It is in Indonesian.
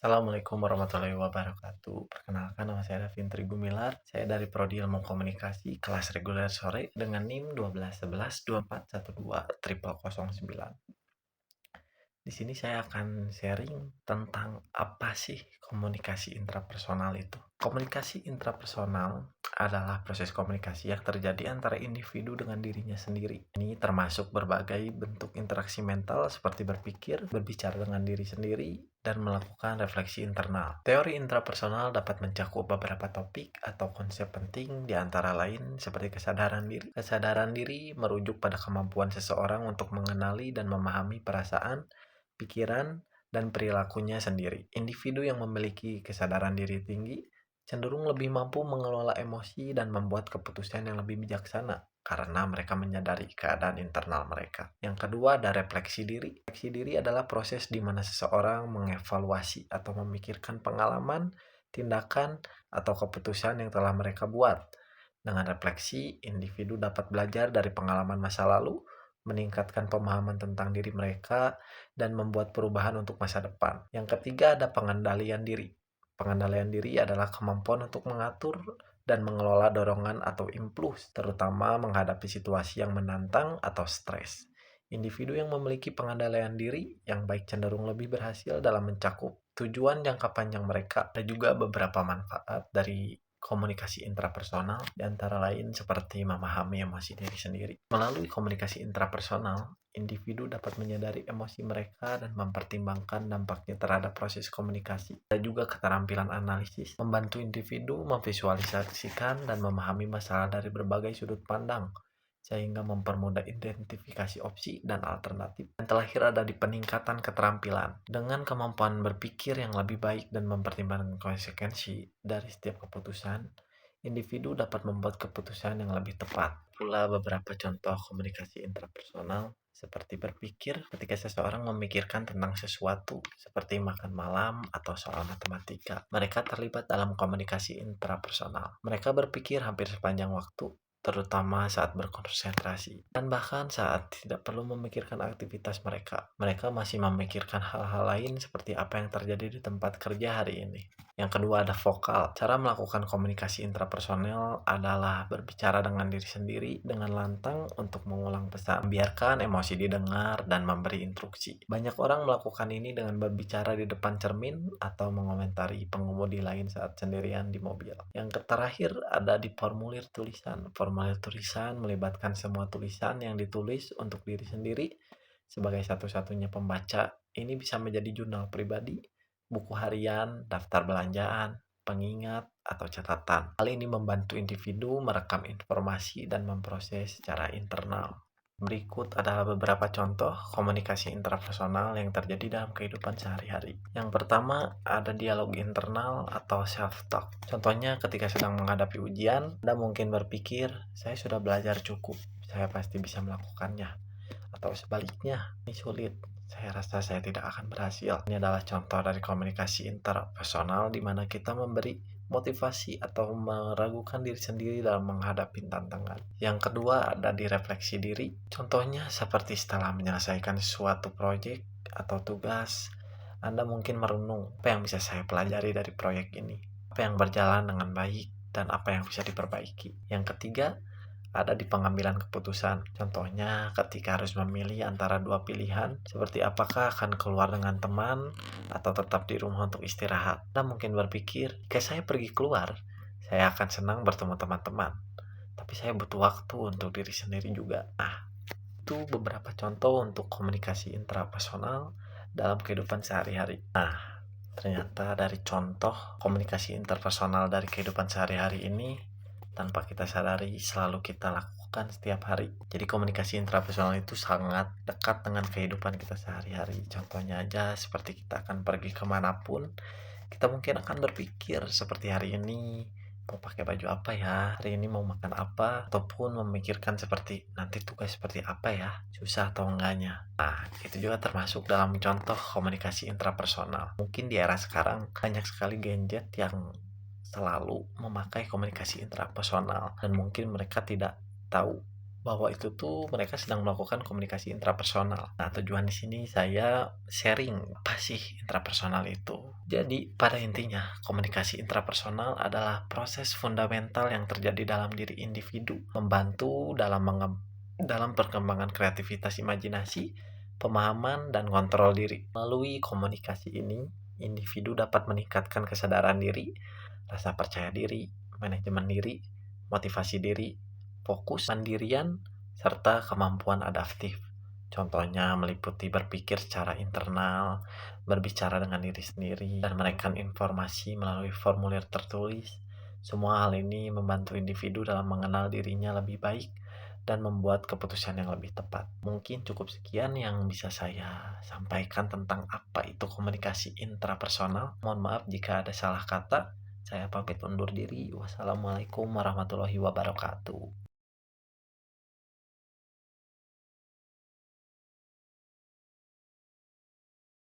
Assalamualaikum warahmatullahi wabarakatuh. Perkenalkan, nama saya Davin Gumilar. Saya dari Prodi Ilmu Komunikasi kelas reguler sore dengan NIM 121124120009. Di sini saya akan sharing tentang apa sih komunikasi intrapersonal itu. Komunikasi intrapersonal adalah proses komunikasi yang terjadi antara individu dengan dirinya sendiri. Ini termasuk berbagai bentuk interaksi mental seperti berpikir, berbicara dengan diri sendiri, dan melakukan refleksi internal. Teori intrapersonal dapat mencakup beberapa topik atau konsep penting, di antara lain seperti kesadaran diri. Kesadaran diri merujuk pada kemampuan seseorang untuk mengenali dan memahami perasaan, pikiran, dan perilakunya sendiri. Individu yang memiliki kesadaran diri tinggi cenderung lebih mampu mengelola emosi dan membuat keputusan yang lebih bijaksana karena mereka menyadari keadaan internal mereka. Yang kedua ada refleksi diri. Refleksi diri adalah proses di mana seseorang mengevaluasi atau memikirkan pengalaman, tindakan, atau keputusan yang telah mereka buat. Dengan refleksi, individu dapat belajar dari pengalaman masa lalu, meningkatkan pemahaman tentang diri mereka, dan membuat perubahan untuk masa depan. Yang ketiga ada pengendalian diri. Pengendalian diri adalah kemampuan untuk mengatur dan mengelola dorongan atau impuls, terutama menghadapi situasi yang menantang atau stres. Individu yang memiliki pengendalian diri yang baik cenderung lebih berhasil dalam mencakup tujuan jangka panjang mereka. Ada juga beberapa manfaat dari komunikasi intrapersonal, di antara lain seperti memahami emosi diri sendiri. Melalui komunikasi intrapersonal, individu dapat menyadari emosi mereka dan mempertimbangkan dampaknya terhadap proses komunikasi. Ada juga keterampilan analisis, membantu individu memvisualisasikan dan memahami masalah dari berbagai sudut pandang, sehingga mempermudah identifikasi opsi dan alternatif. Yang terakhir ada di peningkatan keterampilan. Dengan kemampuan berpikir yang lebih baik dan mempertimbangkan konsekuensi dari setiap keputusan, individu dapat membuat keputusan yang lebih tepat. Pula beberapa contoh komunikasi intrapersonal seperti berpikir ketika seseorang memikirkan tentang sesuatu seperti makan malam atau soal matematika. Mereka terlibat dalam komunikasi intrapersonal. Mereka berpikir hampir sepanjang waktu, terutama saat berkonsentrasi, dan bahkan saat tidak perlu memikirkan aktivitas mereka. Mereka masih memikirkan hal-hal lain seperti apa yang terjadi di tempat kerja hari ini. Yang kedua ada vokal. Cara melakukan komunikasi intrapersonal adalah berbicara dengan diri sendiri dengan lantang untuk mengulang pesan, biarkan emosi didengar, dan memberi instruksi. Banyak orang melakukan ini dengan berbicara di depan cermin atau mengomentari pengemudi lain saat sendirian di mobil. Yang terakhir ada di formulir tulisan. Formulir tulisan melibatkan semua tulisan yang ditulis untuk diri sendiri sebagai satu-satunya pembaca. Ini bisa menjadi jurnal pribadi, buku harian, daftar belanjaan, pengingat, atau catatan. Hal ini membantu individu merekam informasi dan memproses secara internal. Berikut adalah beberapa contoh komunikasi intrapersonal yang terjadi dalam kehidupan sehari-hari. Yang pertama, ada dialog internal atau self-talk. Contohnya ketika sedang menghadapi ujian, Anda mungkin berpikir, saya sudah belajar cukup, saya pasti bisa melakukannya. Atau sebaliknya, ini sulit, saya rasa saya tidak akan berhasil. Ini adalah contoh dari komunikasi interpersonal di mana kita memberi motivasi atau meragukan diri sendiri dalam menghadapi tantangan. Yang kedua ada di refleksi diri. Contohnya seperti setelah menyelesaikan suatu proyek atau tugas, Anda mungkin merenung, apa yang bisa saya pelajari dari proyek ini? Apa yang berjalan dengan baik dan apa yang bisa diperbaiki? Yang ketiga, ada di pengambilan keputusan. Contohnya ketika harus memilih antara dua pilihan, seperti apakah akan keluar dengan teman atau tetap di rumah untuk istirahat. Anda mungkin berpikir, jika saya pergi keluar, saya akan senang bertemu teman-teman. Tapi saya butuh waktu untuk diri sendiri juga. Nah, itu beberapa contoh untuk komunikasi intrapersonal dalam kehidupan sehari-hari. Nah, ternyata dari contoh komunikasi interpersonal dari kehidupan sehari-hari ini, tanpa kita sadari selalu kita lakukan setiap hari. Jadi komunikasi intrapersonal itu sangat dekat dengan kehidupan kita sehari-hari. Contohnya aja seperti kita akan pergi kemanapun, kita mungkin akan berpikir seperti hari ini mau pakai baju apa ya, hari ini mau makan apa, ataupun memikirkan seperti nanti tugas seperti apa ya, susah atau enggaknya. Nah, itu juga termasuk dalam contoh komunikasi intrapersonal. Mungkin di era sekarang banyak sekali gadget yang selalu memakai komunikasi intrapersonal dan mungkin mereka tidak tahu bahwa itu tuh mereka sedang melakukan komunikasi intrapersonal. Nah, tujuan di sini saya sharing apa sih intrapersonal itu. Jadi, pada intinya, komunikasi intrapersonal adalah proses fundamental yang terjadi dalam diri individu, membantu dalam perkembangan kreativitas imajinasi, pemahaman, dan kontrol diri. Melalui komunikasi ini, individu dapat meningkatkan kesadaran diri, rasa percaya diri, manajemen diri, motivasi diri, fokus, mandirian, serta kemampuan adaptif. Contohnya meliputi berpikir secara internal, berbicara dengan diri sendiri, dan merekam informasi melalui formulir tertulis. Semua hal ini membantu individu dalam mengenal dirinya lebih baik dan membuat keputusan yang lebih tepat. Mungkin cukup sekian yang bisa saya sampaikan tentang apa itu komunikasi intrapersonal. Mohon maaf jika ada salah kata. Saya pamit undur diri. Wassalamualaikum warahmatullahi wabarakatuh.